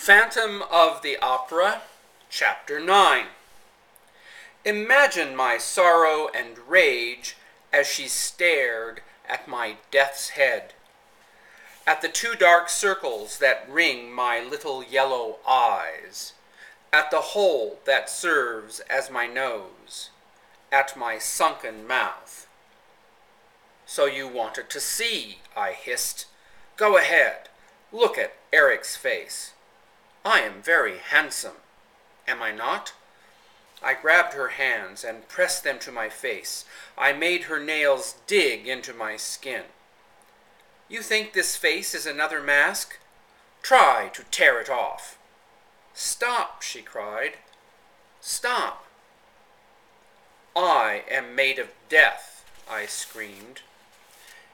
Phantom of the Opera, Chapter 9. Imagine my sorrow and rage as she stared at my death's head, at the two dark circles that ring my little yellow eyes, at the hole that serves as my nose, at my sunken mouth. "So you wanted to see," I hissed. "Go ahead, look at Eric's face. I am very handsome, am I not?" I grabbed her hands and pressed them to my face. I made her nails dig into my skin. "You think this face is another mask? Try to tear it off." "Stop," she cried. "Stop." "I am made of death," I screamed.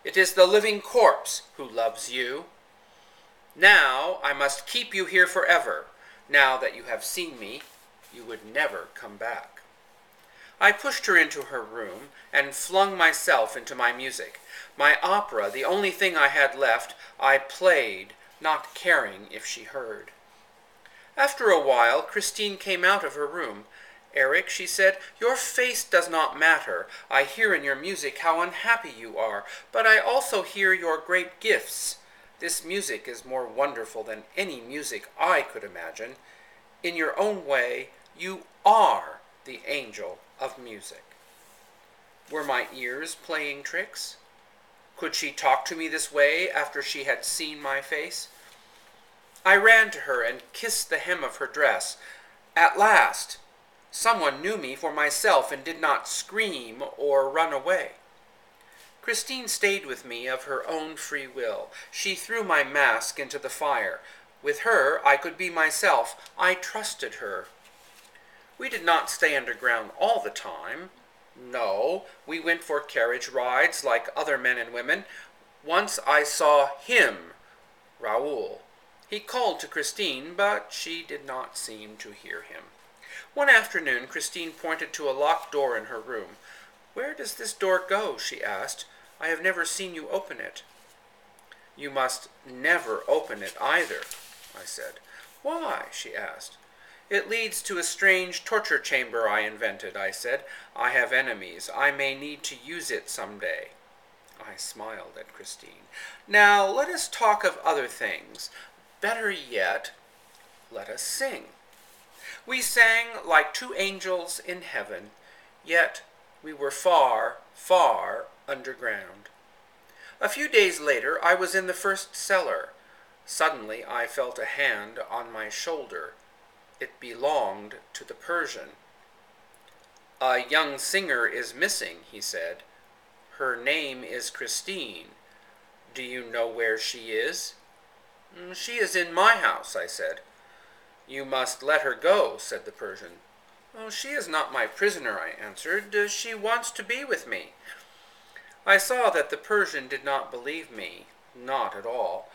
"It is the living corpse who loves you. Now I must keep you here forever. Now that you have seen me, you would never come back." I pushed her into her room and flung myself into my music. My opera, the only thing I had left, I played, not caring if she heard. After a while, Christine came out of her room. "Eric," she said, "your face does not matter. I hear in your music how unhappy you are, but I also hear your great gifts. This music is more wonderful than any music I could imagine. In your own way, you are the angel of music." Were my ears playing tricks? Could she talk to me this way after she had seen my face? I ran to her and kissed the hem of her dress. At last, someone knew me for myself and did not scream or run away. Christine stayed with me of her own free will. She threw my mask into the fire. With her, I could be myself. I trusted her. We did not stay underground all the time. No, we went for carriage rides like other men and women. Once I saw him, Raoul. He called to Christine, but she did not seem to hear him. One afternoon, Christine pointed to a locked door in her room. "Where does this door go?" she asked. "I have never seen you open it." "You must never open it either," I said. "Why?" she asked. "It leads to a strange torture chamber I invented," I said. "I have enemies. I may need to use it someday." I smiled at Christine. "Now let us talk of other things. Better yet, let us sing." We sang like two angels in heaven, yet we were far, far underground. A few days later, I was in the first cellar. Suddenly, I felt a hand on my shoulder. It belonged to the Persian. "A young singer is missing," he said. "Her name is Christine. Do you know where she is?" "She is in my house," I said. "You must let her go," said the Persian. "She is not my prisoner," I answered. "She wants to be with me." I saw that the Persian did not believe me, not at all.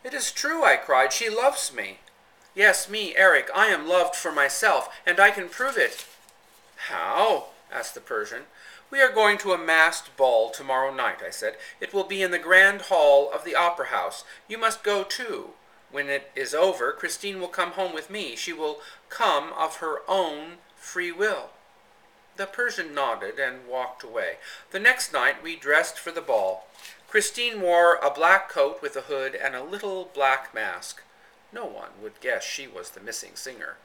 "It is true," I cried. "She loves me." "Yes, me, Eric. I am loved for myself, and I can prove it." "How?" asked the Persian. "We are going to a masked ball tomorrow night," I said. "It will be in the grand hall of the opera house. You must go too. When it is over, Christine will come home with me. She will come of her own free will." The Persian nodded and walked away. The next night we dressed for the ball. Christine wore a black coat with a hood and a little black mask. No one would guess she was the missing singer.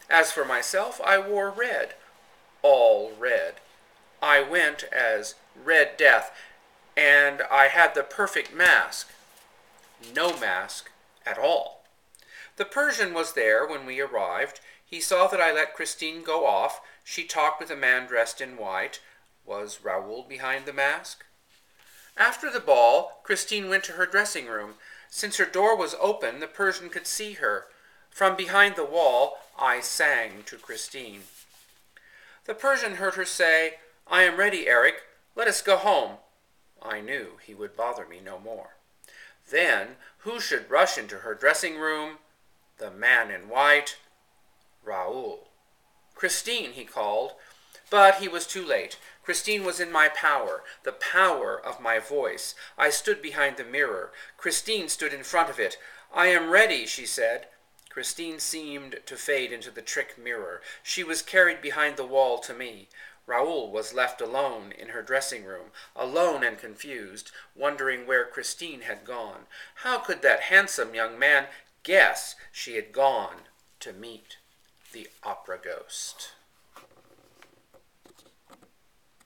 As for myself, I wore red, all red. I went as Red Death, and I had the perfect mask. No mask at all. The Persian was there when we arrived. He saw that I let Christine go off. She talked with a man dressed in white. Was Raoul behind the mask? After the ball, Christine went to her dressing room. Since her door was open, the Persian could see her. From behind the wall, I sang to Christine. The Persian heard her say, "I am ready, Eric. Let us go home." I knew he would bother me no more. Then, who should rush into her dressing room? The man in white, Raoul. "Christine," he called. But he was too late. Christine was in my power, the power of my voice. I stood behind the mirror. Christine stood in front of it. "I am ready," she said. Christine seemed to fade into the trick mirror. She was carried behind the wall to me. Raoul was left alone in her dressing room, alone and confused, wondering where Christine had gone. How could that handsome young man guess she had gone to meet the opera ghost?